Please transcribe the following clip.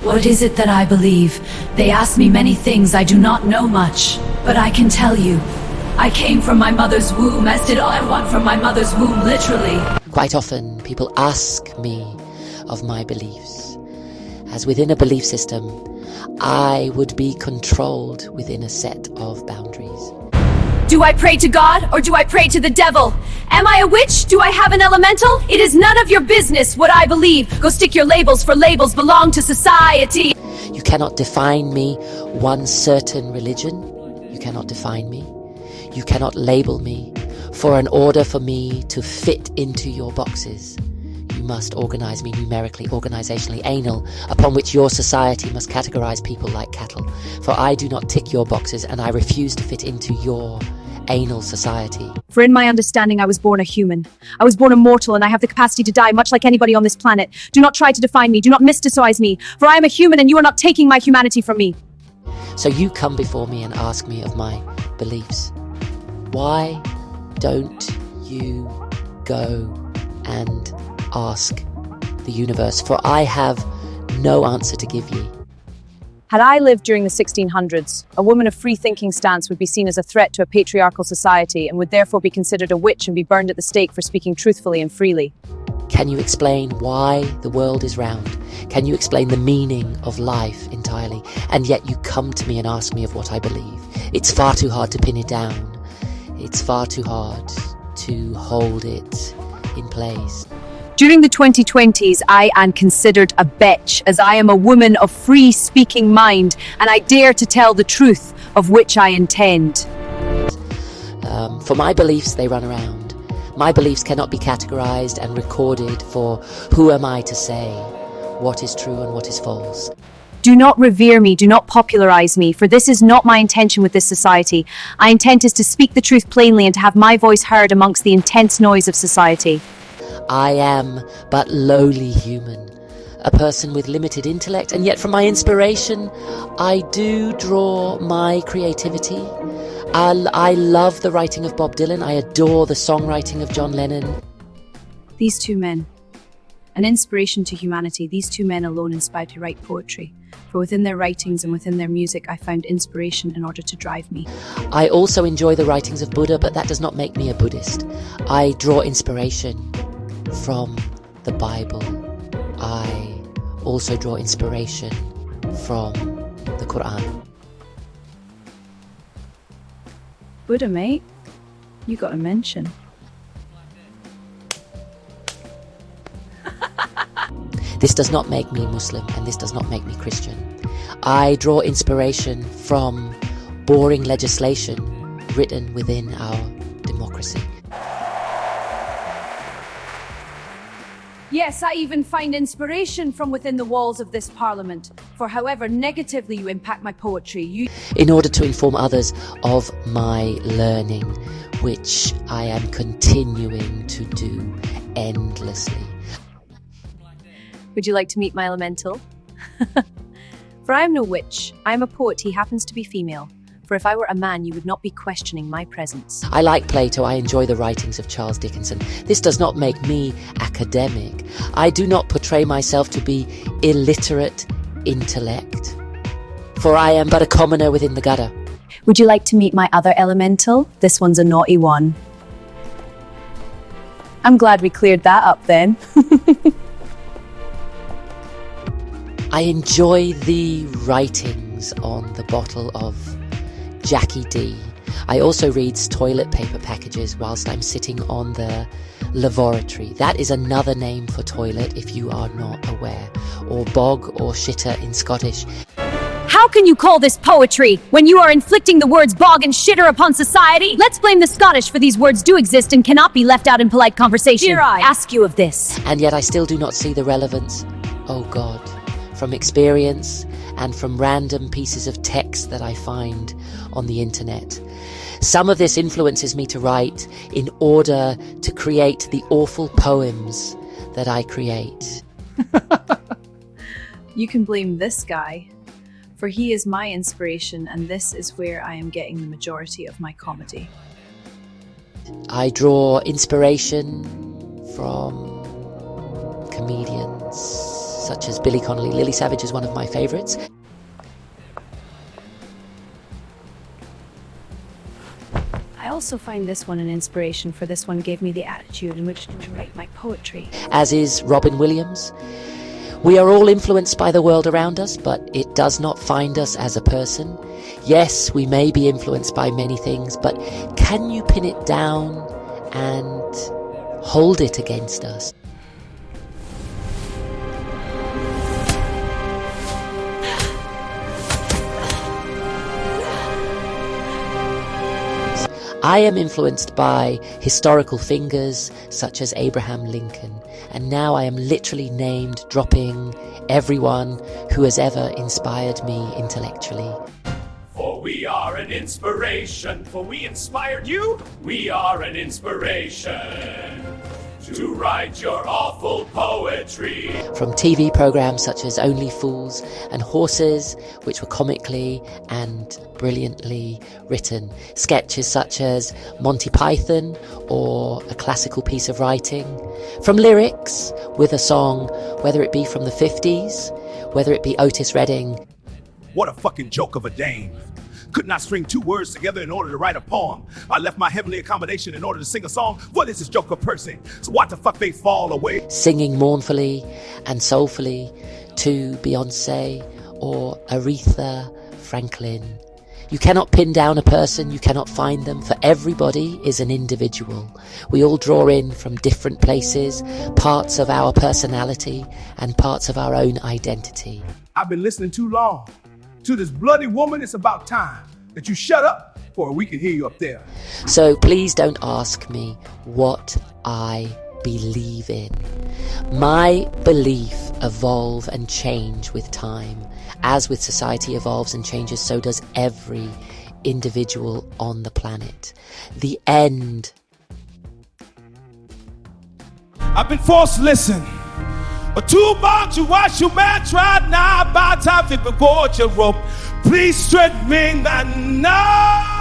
What is it that I believe? They ask me many things, I do not know much. But I can tell you, I came from my mother's womb, as did all I want from my mother's womb, literally. Quite often, people ask me of my beliefs. As within a belief system, I would be controlled within a set of boundaries. Do I pray to God, or do I pray to the devil? Am I a witch? Do I have an elemental? It is none of your business what I believe. Go stick your labels, for labels belong to society. You cannot define me one certain religion. You cannot define me. You cannot label me. For in order for me to fit into your boxes, you must organize me numerically, organizationally, anal, upon which your society must categorize people like cattle. For I do not tick your boxes, and I refuse to fit into your anal society. For in my understanding, I was born a human. I was born immortal, and I have the capacity to die, much like anybody on this planet. Do not try to define me. Do not mysticize me. For I am a human, and you are not taking my humanity from me. So you come before me and ask me of my beliefs. Why don't you go and ask the universe? For I have no answer to give ye. Had I lived during the 1600s, a woman of free-thinking stance would be seen as a threat to a patriarchal society and would therefore be considered a witch and be burned at the stake for speaking truthfully and freely. Can you explain why the world is round? Can you explain the meaning of life entirely? And yet you come to me and ask me of what I believe. It's far too hard to pin it down. It's far too hard to hold it in place. During the 2020s, I am considered a bitch, as I am a woman of free-speaking mind, and I dare to tell the truth, of which I intend. For my beliefs, they run around. My beliefs cannot be categorized and recorded, for who am I to say what is true and what is false? Do not revere me, do not popularize me, for this is not my intention with this society. My intent is to speak the truth plainly and to have my voice heard amongst the intense noise of society. I am but lowly human, a person with limited intellect, and yet from my inspiration, I do draw my creativity. I love the writing of Bob Dylan. I adore the songwriting of John Lennon. These two men, an inspiration to humanity, these two men alone inspired to write poetry. For within their writings and within their music, I found inspiration in order to drive me. I also enjoy the writings of Buddha, but that does not make me a Buddhist. I draw inspiration from the Bible. I also draw inspiration from the Quran. Buddha, mate, you got a mention. This does not make me Muslim, and this does not make me Christian. I draw inspiration from boring legislation written within our democracy. Yes, I even find inspiration from within the walls of this parliament. For however negatively you impact my poetry, in order to inform others of my learning, which I am continuing to do endlessly. Would you like to meet my elemental? For I am no witch. I am a poet. He happens to be female. For if I were a man, you would not be questioning my presence. I like Plato. I enjoy the writings of Charles Dickinson. This does not make me academic. I do not portray myself to be illiterate intellect. For I am but a commoner within the gutter. Would you like to meet my other elemental? This one's a naughty one. I'm glad we cleared that up then. I enjoy the writings on the bottle of Jackie D. I also read toilet paper packages whilst I'm sitting on the lavatory. That is another name for toilet if you are not aware. Or bog or shitter in Scottish. How can you call this poetry when you are inflicting the words bog and shitter upon society? Let's blame the Scottish, for these words do exist and cannot be left out in polite conversation. Dare I ask you of this? And yet I still do not see the relevance. Oh God. From experience and from random pieces of text that I find on the internet. Some of this influences me to write in order to create the awful poems that I create. You can blame this guy, for he is my inspiration, and this is where I am getting the majority of my comedy. I draw inspiration from comedians such as Billy Connolly. Lily Savage is one of my favourites. I also find this one an inspiration, for this one gave me the attitude in which to write my poetry. As is Robin Williams. We are all influenced by the world around us, but it does not find us as a person. Yes, we may be influenced by many things, but can you pin it down and hold it against us? I am influenced by historical figures such as Abraham Lincoln, and now I am literally dropping everyone who has ever inspired me intellectually. For we are an inspiration, for we inspired you. We are an inspiration to write your awful poetry. From TV programs such as Only Fools and Horses, which were comically and brilliantly written, sketches such as Monty Python or a classical piece of writing, from lyrics with a song, whether it be from the 50s, whether it be Otis Redding. What a fucking joke of a dame. Could not string two words together in order to write a poem. I left my heavenly accommodation in order to sing a song. What is this joker person? So what the fuck they fall away? Singing mournfully and soulfully to Beyonce or Aretha Franklin. You cannot pin down a person, you cannot find them, for everybody is an individual. We all draw in from different places, parts of our personality and parts of our own identity. I've been listening too long to this bloody woman. It's about time that you shut up, or we can hear you up there. So please don't ask me what I believe in. My beliefs evolve and change with time. As with society evolves and changes, so does every individual on the planet. The end. I've been forced to listen. But too much you watch your man try now. About time to go your rope. Please straighten me now.